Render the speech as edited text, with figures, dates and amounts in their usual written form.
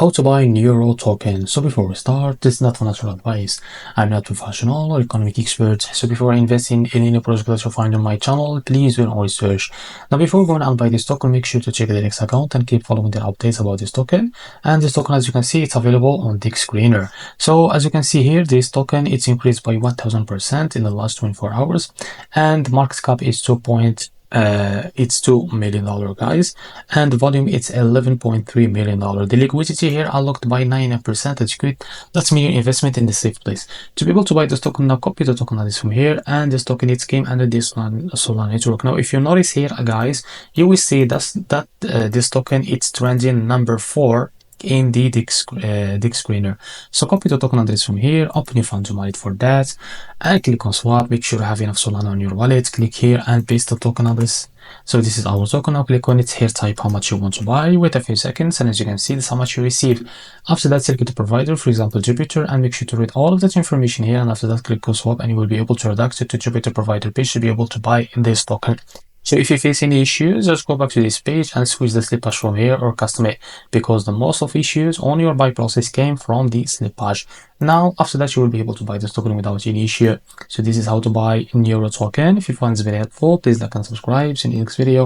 How to buy NURO token. So before we start, this is not financial advice. I'm not professional or economic expert. So before investing in any project that you find on my channel, please do your own research. Now before going and buy this token, make sure to check the Dex account and keep following the updates about this token. And this token, as you can see, it's available on Dex Screener. So as you can see here, this token, it's increased by 1000% in the last 24 hours. And the market cap is it's $2 million, guys, and the volume it's $11.3 million. The liquidity here unlocked by 9%. That's good. That's mean your investment in the safe place. To be able to buy this token, now copy the token address from here, and this token it came under this Solana network. Now if you notice here, guys, you will see that this token it's trending number 4 in the Dex Screener. So copy the token address from here, open your fund wallet for that, and click on swap. Make sure you have enough Solana on your wallet. Click here and paste the token address. So this is our token. Now click on it here, type how much you want to buy, wait a few seconds, and as you can see, this is how much you receive. After that, select the provider, for example Jupiter, and make sure to read all of that information here, and after that click on swap, and you will be able to redact it to Jupiter provider page to be able to buy this token. So if you face any issues, just go back to this page and switch the slip hash from here or custom it, because the most of issues on your buy process came from the slip hash. Now, after that, you will be able to buy this token without any issue. So this is how to buy NURO token. If you find this very helpful, please like and subscribe. See you in the next video.